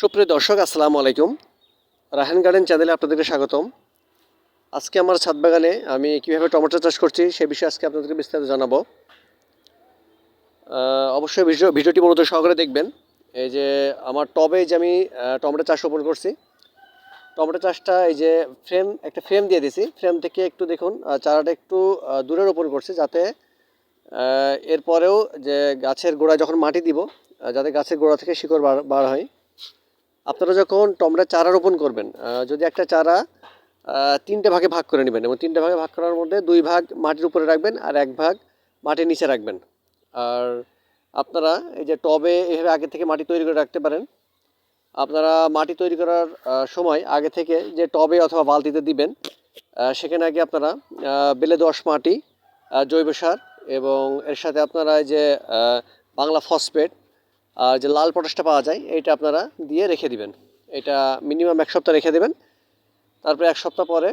সুপ্রিয় দর্শক, আসসালামু আলাইকুম। রায়হান গার্ডেন চ্যানেলে আপনাদেরকে স্বাগতম। আজকে আমার ছাদ বাগানে আমি কীভাবে টমেটো চাষ করছি সে বিষয়ে আজকে আপনাদেরকে বিস্তারিত জানাবো। অবশ্যই ভিডিওটি মনোযোগ সহকারে দেখবেন। এই যে আমার টবে যে আমি টমেটো চাষ রোপণ করছি, টমেটো চাষটা এই যে একটা ফ্রেম দিয়ে দিয়েছি। ফ্রেম থেকে একটু দেখুন, চারাটা একটু দূরে রোপণ করছি, যাতে এরপরেও যে গাছের গোড়ায় যখন মাটি দিব, যাতে গাছের গোড়া থেকে শিকড় বার হয়। আপনারা যখন টমেটো চারা রোপণ করবেন, যদি একটা চারা 3টে ভাগে ভাগ করে নেবেন, এবং 3টে ভাগে ভাগ করার মধ্যে 2 ভাগ মাটির উপরে রাখবেন আর 1 ভাগ মাটির নিচে রাখবেন। আর আপনারা এই যে টবে এভাবে আগে থেকে মাটি তৈরি করে রাখতে পারেন। আপনারা মাটি তৈরি করার সময় আগে থেকে যে টবে অথবা বালতিতে দিবেন, সেখানে আগে আপনারা বেলে দোআঁশ মাটি, জৈব সার এবং এর সাথে আপনারা এই যে বাংলা ফসফেট আর যে লাল পটাশটা পাওয়া যায়, এইটা আপনারা দিয়ে রেখে দিবেন। এটা মিনিমাম 1 সপ্তাহ রেখে দেবেন। তারপরে 1 সপ্তাহ পরে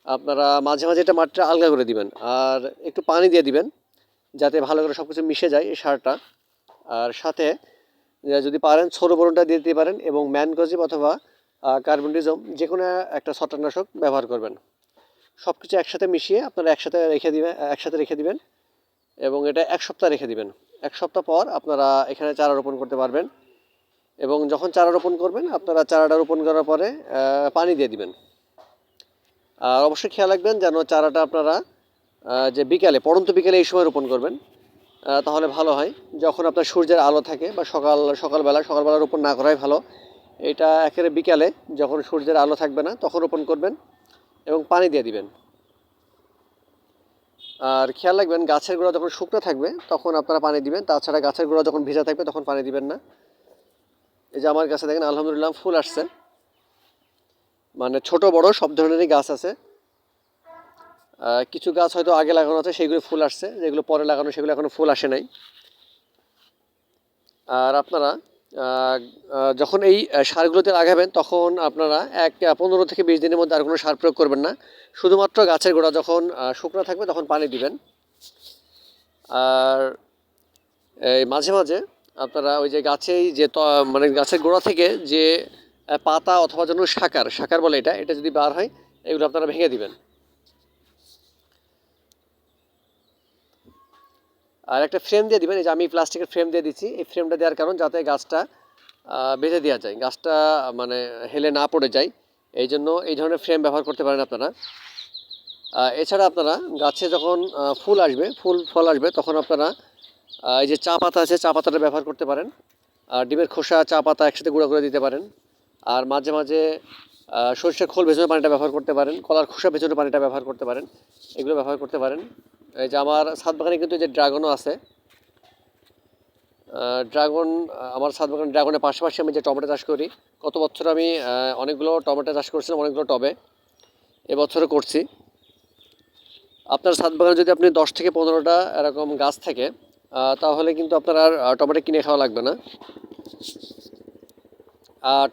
আপনারা মাঝে মাঝে এটা মাটিটা আলগা করে দিবেন আর একটু পানি দিয়ে দিবেন, যাতে ভালো করে সব কিছু মিশে যায় এই সারটা। আর সাথে যদি পারেন ছোটো বোরনটা দিয়ে দিতে পারেন, এবং ম্যানকোজিব অথবা কার্বনডিজম যে কোনো একটা ছত্রাকনাশক ব্যবহার করবেন। সব কিছু একসাথে মিশিয়ে আপনারা একসাথে রেখে দিবেন এবং এটা 1 সপ্তাহ রেখে দিবেন। 1 সপ্তাহ পর আপনারা এখানে চারা রোপণ করতে পারবেন। এবং যখন চারা রোপণ করবেন, আপনারা চারাটা রোপণ করার পরে পানি দিয়ে দিবেন। আর অবশ্যই খেয়াল রাখবেন যেন চারাটা আপনারা যে পড়ন্ত বিকেলে এই সময় রোপণ করবেন, তাহলে ভালো হয়। যখন আপনার সূর্যের আলো থাকে বা সকালবেলা রোপণ না করাই ভালো। এটা একেবারে বিকালে যখন সূর্যের আলো থাকবে না তখন রোপণ করবেন এবং পানি দিয়ে দিবেন। আর খেয়াল রাখবেন গাছের গোড়া যখন শুকনো থাকবে তখন আপনারা পানি দিবেন, তাছাড়া গাছের গোড়া যখন ভেজা থাকবে তখন পানি দিবেন না। এই যে আমার গাছে দেখেন আলহামদুলিল্লাহ ফুল আসছে, মানে ছোট বড় সব ধরনেরই গাছ আছে। কিছু গাছ হয়তো আগে লাগানো আছে, সেইগুলো ফুল আসছে, যেগুলো পরে লাগানো সেগুলো এখনো ফুল আসে নাই। আর আপনারা যখন এই সারগুলোতে লাগাবেন তখন আপনারা 15 থেকে 20 দিনের মধ্যে আর কোনো সার প্রয়োগ করবেন না। শুধুমাত্র গাছের গোড়া যখন শুকনো থাকবে তখন পানি দিবেন। আর এই মাঝে মাঝে আপনারা ওই যে গাছেই যে মানে গাছের গোড়া থেকে যে পাতা অথবা যেন শাকার বলে, এটা যদি বার হয়, এগুলো আপনারা ভেঙে দিবেন। আর একটা ফ্রেম দিয়ে দিবেন। এই যে আমি প্লাস্টিকের ফ্রেম দিয়ে দিচ্ছি। এই ফ্রেমটা দেওয়ার কারণ যাতে গাছটা বেঁধে দেওয়া যায়, গাছটা মানে হেলে না পড়ে যায়, এই জন্য এই ধরনের ফ্রেম ব্যবহার করতে পারেন আপনারা। এছাড়া আপনারা গাছে যখন ফল আসবে তখন আপনারা এই যে চা পাতা আছে, চা পাতাটা ব্যবহার করতে পারেন। আর ডিমের খোসা, চা পাতা একসাথে গুঁড়া করে দিতে পারেন। আর মাঝে মাঝে সরষের খোল ভেজানো পানিটা ব্যবহার করতে পারেন, কলার খোসা ভেজানো পানিটা ব্যবহার করতে পারেন, এগুলো ব্যবহার করতে পারেন। এই যে আমার ছাদ বাগানে কিন্তু যে ড্রাগনও আছে, আমার ছাদ বাগানে ড্রাগনের পাশাপাশি আমি যে টমেটো চাষ করি, গত বছর আমি অনেকগুলো টমেটো চাষ করছিলাম, অনেকগুলো টবে, এবছরও করছি। আপনার ছাদ বাগানে যদি আপনি 10 থেকে 15টা এরকম গাছ থাকে, তাহলে কিন্তু আপনার আর টমেটো কিনে খাওয়া লাগবে না।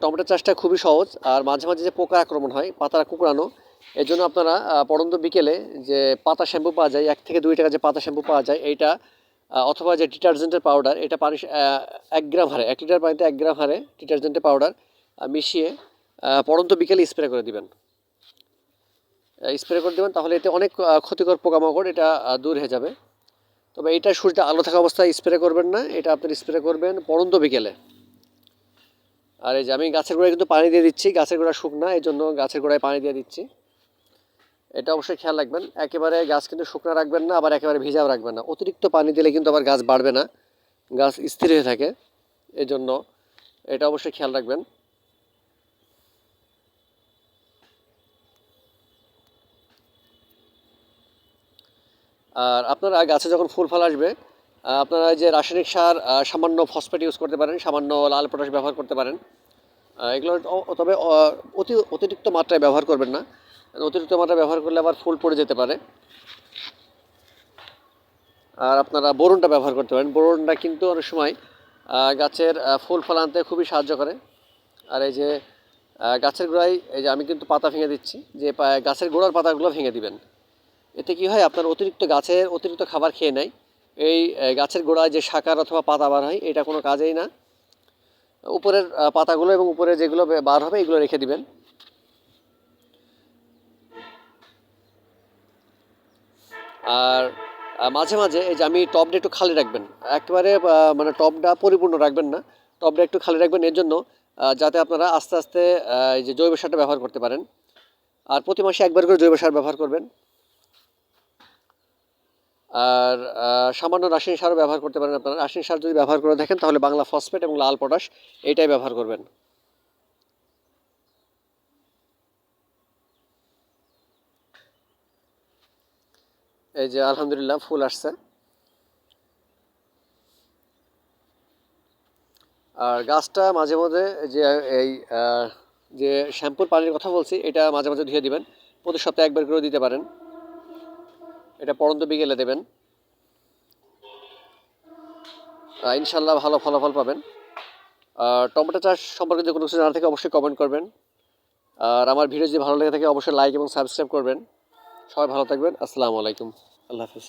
টমেটো চাষটা খুবই সহজ। আর মাঝে মাঝে যে পোকা আক্রমণ হয়, পাতা কুঁকড়ানো, এর জন্য আপনারা পড়ন্ত বিকেলে যে পাতা শ্যাম্পু পাওয়া যায়, 1 থেকে 2 টাকা যে পাতা শ্যাম্পু পাওয়া যায়, এইটা অথবা যে ডিটারজেন্টের পাউডার, এটা পানি 1 গ্রাম হারে, 1 লিটার পানিতে 1 গ্রাম হারে ডিটারজেন্টের পাউডার মিশিয়ে পড়ন্ত বিকেলে স্প্রে করে দিবেন। তাহলে এতে অনেক ক্ষতিকর পোকামাকড় এটা দূর হয়ে যাবে। তবে এটা সূর্যের আলো থাকা অবস্থায় স্প্রে করবেন না, এটা আপনার স্প্রে করবেন পড়ন্ত বিকেলে। আর এই যে আমি গাছের গোড়ায় কিন্তু পানি দিয়ে দিচ্ছি, গাছের গোড়া শুকনা, এই জন্য গাছের গোড়ায় পানি দিয়ে দিচ্ছি। এটা অবশ্যই খেয়াল রাখবেন, একেবারে গাছ কিন্তু শুকনা রাখবেন না, আবার একেবারে ভিজাও রাখবেন না। অতিরিক্ত পানি দিলে কিন্তু আবার গাছ বাড়বে না, গাছ স্থির হয়ে থাকে, এজন্য এটা অবশ্যই খেয়াল রাখবেন। আর আপনারা গাছে যখন ফুল ফল আসবে, আপনারা যে রাসায়নিক সার সামান্য ফসফেট ইউজ করতে পারেন, সামান্য লাল পটাশ ব্যবহার করতে পারেন। এগুলো তবে অতিরিক্ত মাত্রায় ব্যবহার করবেন না, অতিরিক্ত মাত্রায় ব্যবহার করলে আবার ফুল পড়ে যেতে পারে। আর আপনারা বোরনটা ব্যবহার করতে পারেন। বোরনটা কিন্তু অনেক সময় গাছের ফুল ফল আনতে খুবই সাহায্য করে। আর এই যে গাছের গোড়ায় এই যে আমি কিন্তু পাতা ভেঙে দিচ্ছি, যে গাছের গোড়ার পাতাগুলো ভেঙে দিবেন। এতে কি হয়, আপনার অতিরিক্ত খাবার খেয়ে নেয়, এই গাছের গোড়ায় যে শাকার অথবা পাতা বার হয়, এটা কোনো কাজেই না। উপরের পাতাগুলো এবং উপরে যেগুলো বার হবে এগুলো রেখে দিবেন। আর মাঝে মাঝে এই যে আমি টবটা একটু খালি রাখবেন, একেবারে মানে টবটা পরিপূর্ণ রাখবেন না, টবটা একটু খালি রাখবেন এর জন্য যাতে আপনারা আস্তে আস্তে এই যে জৈব সারটা ব্যবহার করতে পারেন। আর প্রতি মাসে একবার করে জৈব সার ব্যবহার করবেন। আর সামান্য রাসায়নিক সারও ব্যবহার করতে পারেন আপনারা। রাসায়নিক সার যদি ব্যবহার করে থাকেন তাহলে বাংলা ফসফেট এবং লাল পটাশ এইটাই ব্যবহার করবেন। এই যে আলহামদুলিল্লাহ ফুল আসছে। আর গাছটা মাঝে মাঝে যে এই যে শ্যাম্পুর পানির কথা বলছি এটা মাঝে মাঝে ধুয়ে দিবেন, প্রতি সপ্তাহে একবার করে দিতে পারেন, এটা পড়ন্ত বিকেলে দেবেন। ইনশাল্লাহ ভালো ফলাফল পাবেন। টমেটো চাষ সম্পর্কে যে কোনো কিছু জানা থাকে অবশ্যই কমেন্ট করবেন। আর আমার ভিডিও যদি ভালো লেগে থাকে অবশ্যই লাইক এবং সাবস্ক্রাইব করবেন। সবাই ভালো থাকবেন। আসসালামু আলাইকুম। আল্লাহ হাফিজ।